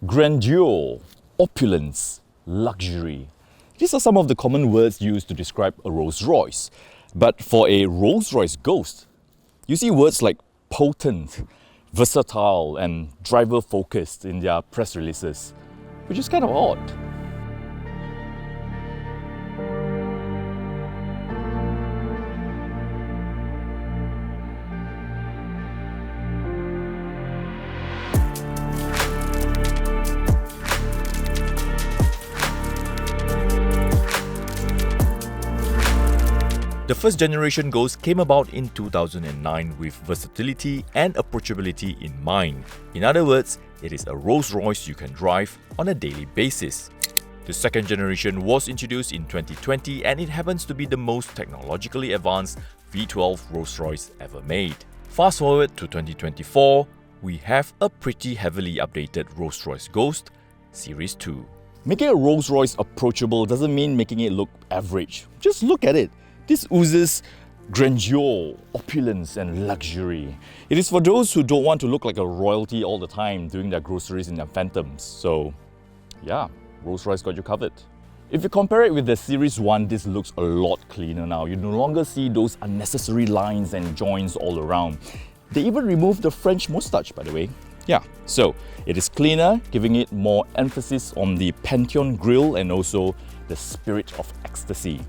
Grandeur, opulence, luxury. These are some of the common words used to describe a Rolls-Royce. But for a Rolls-Royce Ghost, you see words like potent, versatile, and driver-focused in their press releases, which is kind of odd. The first generation Ghost came about in 2009 with versatility and approachability in mind. In other words, it is a Rolls-Royce you can drive on a daily basis. The second generation was introduced in 2020 and it happens to be the most technologically advanced V12 Rolls-Royce ever made. Fast forward to 2024, we have a pretty heavily updated Rolls-Royce Ghost Series 2. Making a Rolls-Royce approachable doesn't mean making it look average. Just look at it. This oozes grandeur, opulence and luxury. It is for those who don't want to look like a royalty all the time doing their groceries in their Phantoms. So yeah, Rolls-Royce got you covered. If you compare it with the Series 1, this looks a lot cleaner now. You no longer see those unnecessary lines and joints all around. They even removed the French moustache, by the way. Yeah, so it is cleaner, giving it more emphasis on the Pantheon grille and also the spirit of ecstasy.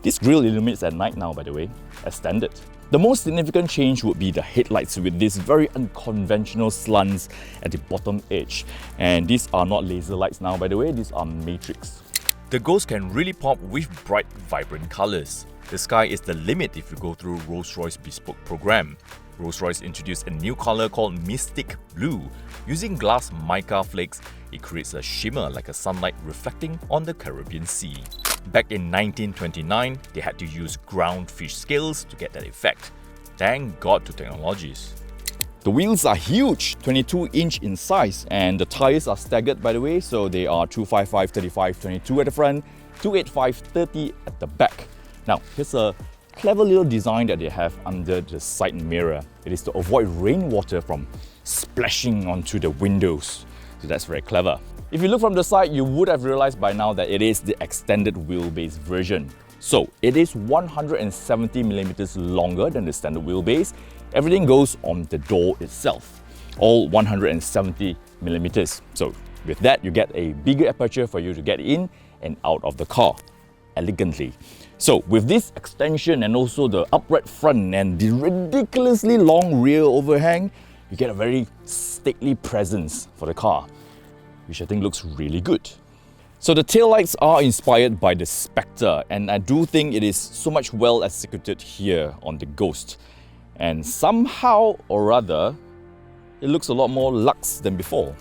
This grille illuminates at night now, by the way, as standard. The most significant change would be the headlights with these very unconventional slants at the bottom edge. And these are not laser lights now, by the way, these are matrix. The Ghost can really pop with bright, vibrant colours. The sky is the limit if you go through Rolls-Royce Bespoke program. Rolls-Royce introduced a new colour called Mystic Blue. Using glass mica flakes, it creates a shimmer like a sunlight reflecting on the Caribbean Sea. Back in 1929, they had to use ground fish scales to get that effect. Thank God to technologies. The wheels are huge, 22-inch in size, and the tyres are staggered, by the way, so they are 255, 35, 22 at the front, 285, 30 at the back. Now, here's a clever little design that they have under the side mirror. It is to avoid rainwater from splashing onto the windows. So that's very clever. If you look from the side, you would have realized by now that it is the extended wheelbase version. So it is 170mm longer than the standard wheelbase. Everything goes on the door itself, all 170mm. So with that, you get a bigger aperture for you to get in and out of the car elegantly. So with this extension and also the upright front and the ridiculously long rear overhang, you get a very stately presence for the car, which I think looks really good. So the taillights are inspired by the Spectre, and I do think it is so much well executed here on the Ghost. And somehow or other, it looks a lot more luxe than before.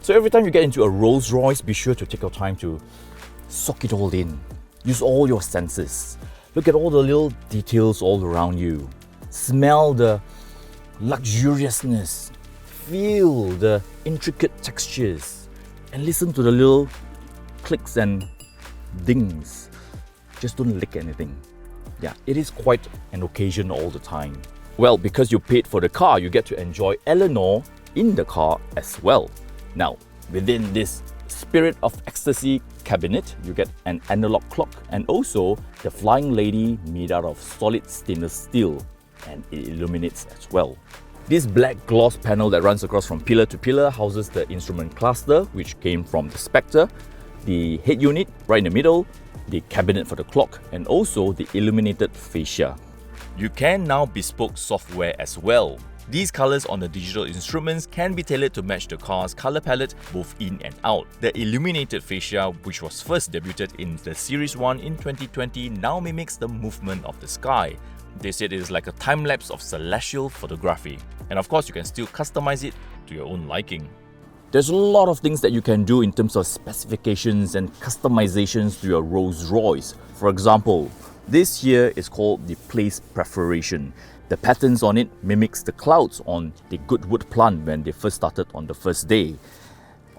So every time you get into a Rolls-Royce, be sure to take your time to soak it all in. Use all your senses. Look at all the little details all around you. Smell the luxuriousness. Feel the intricate textures and listen to the little clicks and dings. Just don't lick anything. Yeah, it is quite an occasion all the time. Well, because you paid for the car, you get to enjoy Eleanor in the car as well. Now, within this spirit of ecstasy cabinet, you get an analog clock and also the Flying Lady made out of solid stainless steel, and it illuminates as well. This black gloss panel that runs across from pillar to pillar houses the instrument cluster, which came from the Spectre, the head unit right in the middle, the cabinet for the clock, and also the illuminated fascia. You can now bespoke software as well. These colours on the digital instruments can be tailored to match the car's colour palette both in and out. The illuminated fascia, which was first debuted in the Series 1 in 2020, now mimics the movement of the sky. They said it is like a time-lapse of celestial photography. And of course, you can still customize it to your own liking. There's a lot of things that you can do in terms of specifications and customizations to your Rolls-Royce. For example, this here is called the place perforation. The patterns on it mimics the clouds on the Goodwood plant when they first started on the first day.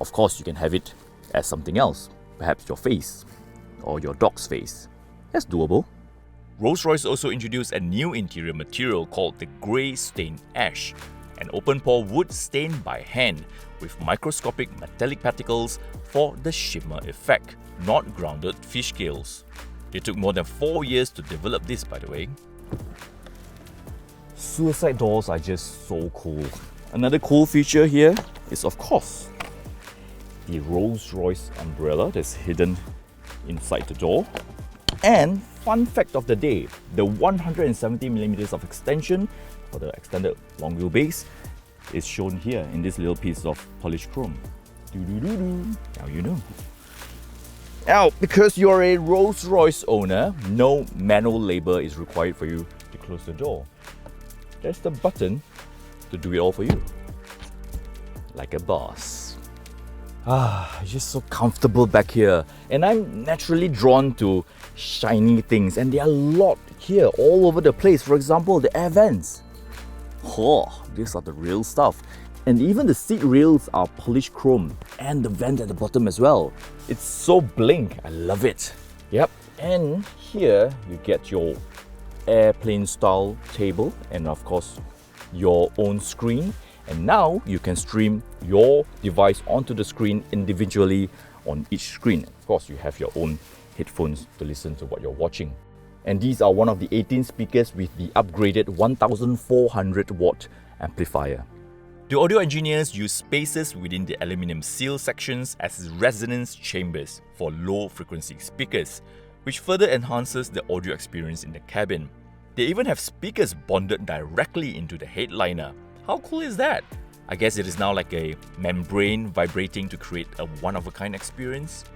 Of course, you can have it as something else, perhaps your face or your dog's face. That's doable. Rolls-Royce also introduced a new interior material called the Grey Stained Ash. an open-pore wood stained by hand with microscopic metallic particles for the shimmer effect, not grounded fish scales. It took more than 4 years to develop this, by the way. Suicide doors are just so cool. Another cool feature here is, of course, the Rolls-Royce umbrella that's hidden inside the door. And fun fact of the day, the 170mm of extension for the extended long wheelbase is shown here in this little piece of polished chrome. Now you know. Now, because you're a Rolls-Royce owner, no manual labor is required for you to close the door. There's the button to do it all for you. Like a boss. It's just so comfortable back here. And I'm naturally drawn to shiny things, and there are a lot here all over the place. For example, the air vents. These are the real stuff. And even the seat rails are polished chrome, and the vent at the bottom as well. It's so bling, I love it. Yep, and here you get your airplane style table and of course your own screen. And now you can stream your device onto the screen individually on each screen. Of course, you have your own headphones to listen to what you're watching. And these are one of the 18 speakers with the upgraded 1400 watt amplifier. The audio engineers use spaces within the aluminium seal sections as resonance chambers for low frequency speakers, which further enhances the audio experience in the cabin. They even have speakers bonded directly into the headliner. How cool is that? I guess it is now like a membrane vibrating to create a one-of-a-kind experience.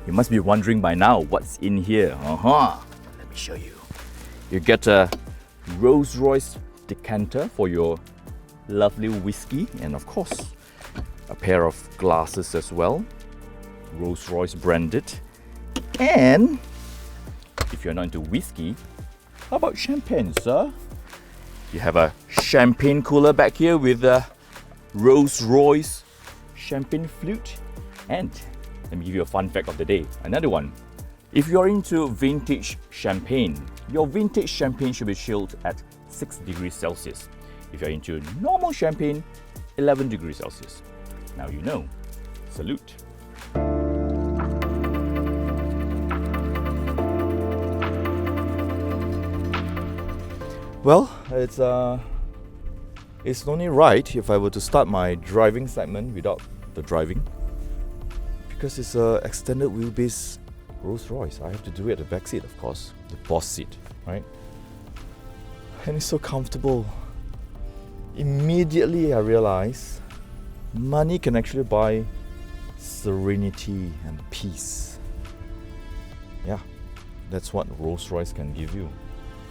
You must be wondering by now what's in here. Let me show you. You get a Rolls-Royce decanter for your lovely whiskey, and of course a pair of glasses as well, Rolls-Royce branded. And if you're not into whiskey, how about champagne, sir? You have a champagne cooler back here with a Rolls-Royce champagne flute. And let me give you a fun fact of the day, another one. If you're into vintage champagne, your vintage champagne should be chilled at 6 degrees Celsius. If you're into normal champagne, 11 degrees Celsius. Now you know. Salute. Well, it's only right if I were to start my driving segment without the driving, because it's an extended wheelbase Rolls-Royce. I have to do it at the back seat, of course, the boss seat, right? And it's so comfortable. Immediately I realized money can actually buy serenity and peace. Yeah, that's what Rolls-Royce can give you.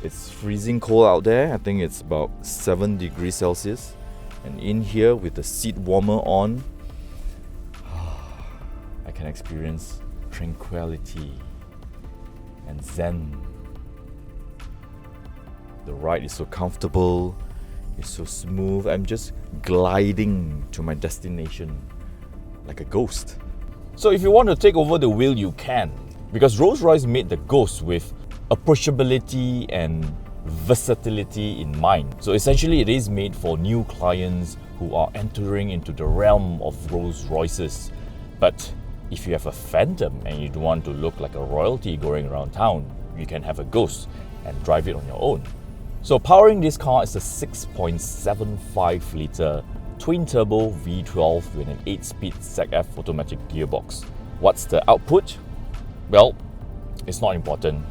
It's freezing cold out there. I think it's about 7 degrees Celsius. And in here with the seat warmer on, I can experience tranquility and zen. The ride is so comfortable, it's so smooth. I'm just gliding to my destination like a ghost. So if you want to take over the wheel, you can, because Rolls-Royce made the Ghost with approachability and versatility in mind. So essentially it is made for new clients who are entering into the realm of Rolls-Royces. But if you have a Phantom and you don't want to look like a royalty going around town, you can have a Ghost and drive it on your own. So powering this car is a 6.75 litre twin-turbo V12 with an 8-speed ZF automatic gearbox. What's the output? Well, it's not important.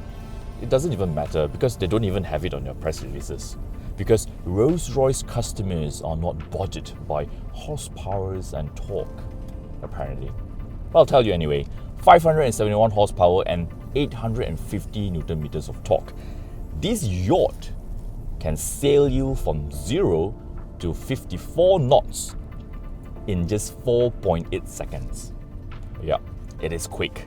It doesn't even matter because they don't even have it on their press releases. Because Rolls-Royce customers are not bothered by horsepowers and torque, apparently. But I'll tell you anyway, 571 horsepower and 850 Newton meters of torque. This yacht can sail you from 0 to 54 knots in just 4.8 seconds. Yeah, it is quick.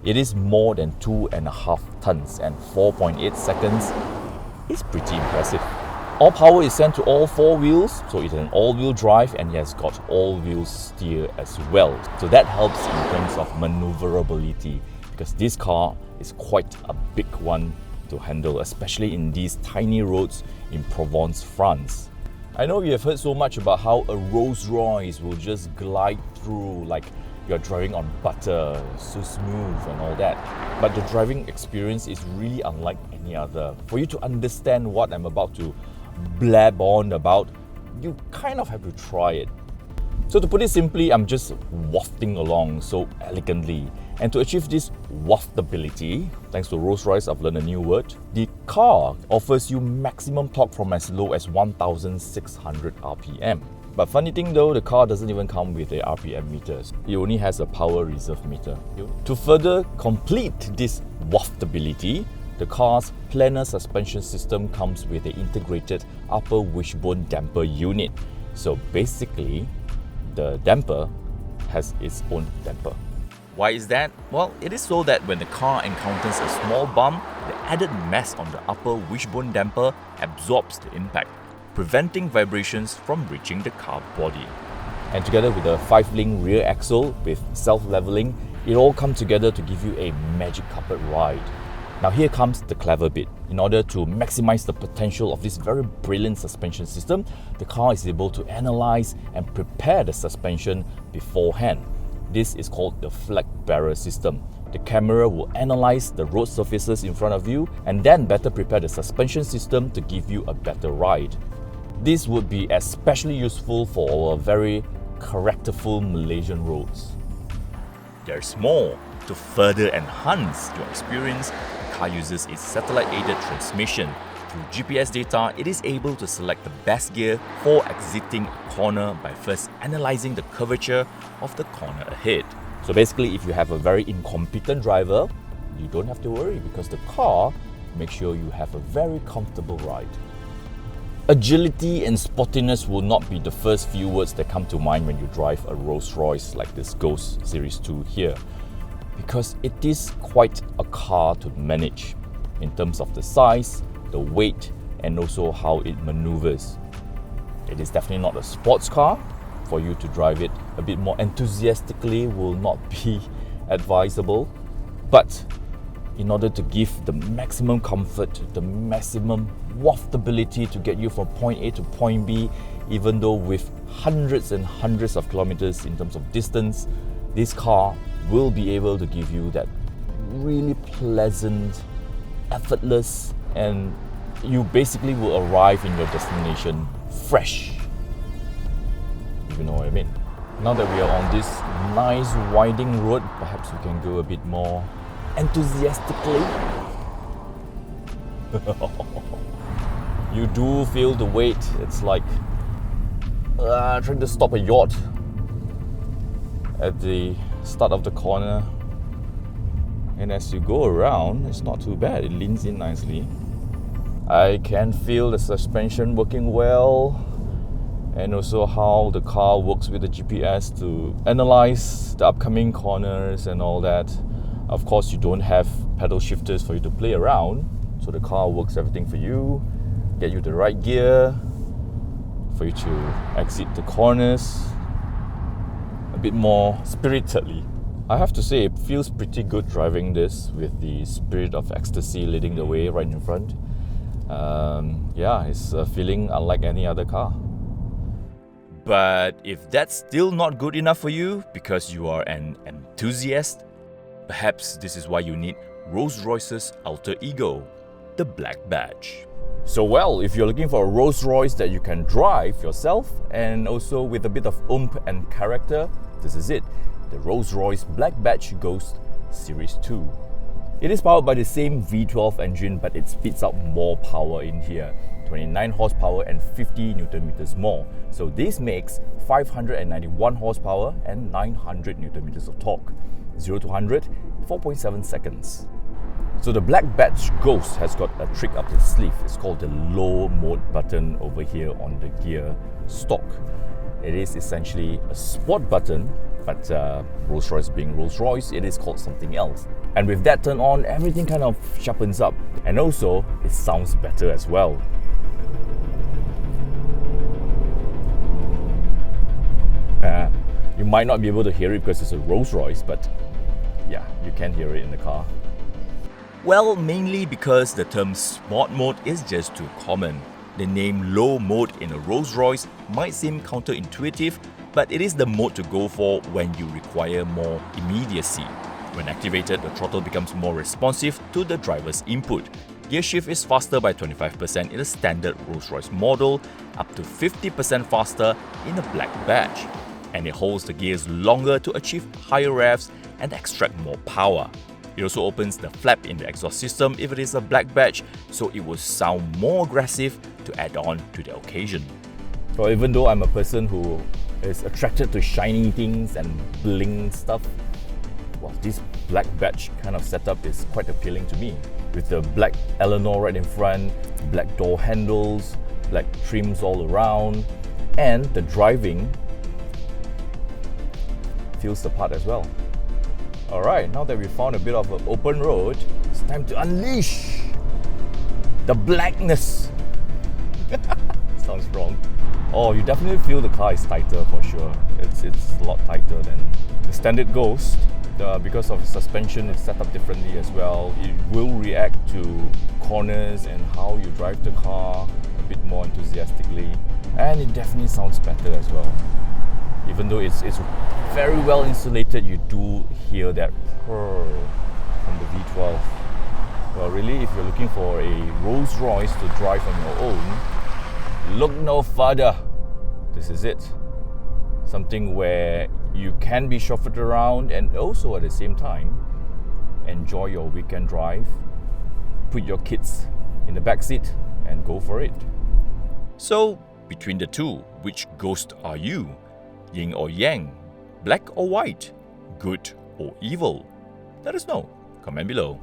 It is more than 2.5 tons, and 4.8 seconds is pretty impressive. All power is sent to all 4 wheels, so it's an all-wheel drive and it has got all-wheel steer as well. So that helps in terms of maneuverability, because this car is quite a big one to handle, especially in these tiny roads in Provence, France. I know you have heard so much about how a Rolls-Royce will just glide through like you're driving on butter, so smooth and all that. But the driving experience is really unlike any other. For you to understand what I'm about to blab on about, you kind of have to try it. So to put it simply, I'm just wafting along so elegantly. And to achieve this waftability, thanks to Rolls-Royce, I've learned a new word. The car offers you maximum torque from as low as 1,600 RPM. But funny thing though, the car doesn't even come with a RPM meter. It only has a power reserve meter. To further complete this waftability, the car's planar suspension system comes with an integrated upper wishbone damper unit. So basically, the damper has its own damper. Why is that? Well, it is so that when the car encounters a small bump, the added mass on the upper wishbone damper absorbs the impact, preventing vibrations from reaching the car body. And together with a 5-link rear axle with self-leveling, it all comes together to give you a magic carpet ride. Now here comes the clever bit. In order to maximize the potential of this very brilliant suspension system, the car is able to analyze and prepare the suspension beforehand. This is called the flag bearer system. The camera will analyze the road surfaces in front of you and then better prepare the suspension system to give you a better ride. This would be especially useful for our very characterful Malaysian roads. There's more. To further enhance your experience, the car uses its satellite-aided transmission. Through GPS data, it is able to select the best gear for exiting a corner by first analyzing the curvature of the corner ahead. So basically, if you have a very incompetent driver, you don't have to worry because the car makes sure you have a very comfortable ride. Agility and sportiness will not be the first few words that come to mind when you drive a Rolls-Royce like this Ghost Series 2 here, because it is quite a car to manage in terms of the size, the weight, and also how it maneuvers. It is definitely not a sports car. For you to drive it a bit more enthusiastically will not be advisable, but in order to give the maximum comfort, the maximum waftability to get you from point A to point B, even though with hundreds and hundreds of kilometers in terms of distance, this car will be able to give you that really pleasant, effortless, and you basically will arrive in your destination fresh, if you know what I mean. Now that we are on this nice winding road, perhaps we can go a bit more enthusiastically. You do feel the weight. It's like trying to stop a yacht at the start of the corner, and as you go around, it's not too bad. It leans in nicely. I can feel the suspension working well, and also how the car works with the GPS to analyze the upcoming corners and all that. Of course, you don't have pedal shifters for you to play around, so the car works everything for you, get you the right gear for you to exit the corners a bit more spiritedly. I have to say, it feels pretty good driving this with the Spirit of Ecstasy leading the way right in front. Yeah, it's a feeling unlike any other car. But if that's still not good enough for you because you are an enthusiast, perhaps this is why you need Rolls-Royce's alter ego, the Black Badge. So well, if you're looking for a Rolls-Royce that you can drive yourself and also with a bit of oomph and character, this is it, the Rolls-Royce Black Badge Ghost Series 2. It is powered by the same V12 engine, but it spits out more power in here, 29 horsepower and 50 Newton meters more. So this makes 591 horsepower and 900 Newton meters of torque. 0 to 100, 4.7 seconds. So the Black Badge Ghost has got a trick up its sleeve. It's called the low mode button over here on the gear stalk. It is essentially a sport button, but Rolls-Royce being Rolls-Royce, it is called something else. And with that turned on, everything kind of sharpens up. And also, it sounds better as well. You might not be able to hear it because it's a Rolls-Royce, but yeah, you can hear it in the car. Well, mainly because the term sport mode is just too common. The name low mode in a Rolls-Royce might seem counterintuitive, but it is the mode to go for when you require more immediacy. When activated, the throttle becomes more responsive to the driver's input. Gear shift is faster by 25% in a standard Rolls-Royce model, up to 50% faster in a black badge. And it holds the gears longer to achieve higher revs and extract more power. It also opens the flap in the exhaust system if it is a black badge, so it will sound more aggressive to add on to the occasion. So even though I'm a person who is attracted to shiny things and bling stuff, well, this black badge kind of setup is quite appealing to me. With the black Eleanor right in front, black door handles, black trims all around, and the driving feels the part as well. Alright, now that we found a bit of an open road, it's time to unleash the blackness. Sounds wrong. Oh, you definitely feel the car is tighter for sure. It's a lot tighter than the standard Ghost. Because of the suspension, it's set up differently as well. It will react to corners and how you drive the car a bit more enthusiastically. And it definitely sounds better as well. Even though it's very well insulated, you do hear that purr from the V12. Well, really, if you're looking for a Rolls-Royce to drive on your own, look no further. This is it. Something where you can be chauffeured around and also at the same time enjoy your weekend drive, put your kids in the back seat and go for it. So, between the two, which Ghost are you? Yin or Yang? Black or white? Good or evil? Let us know. Comment below.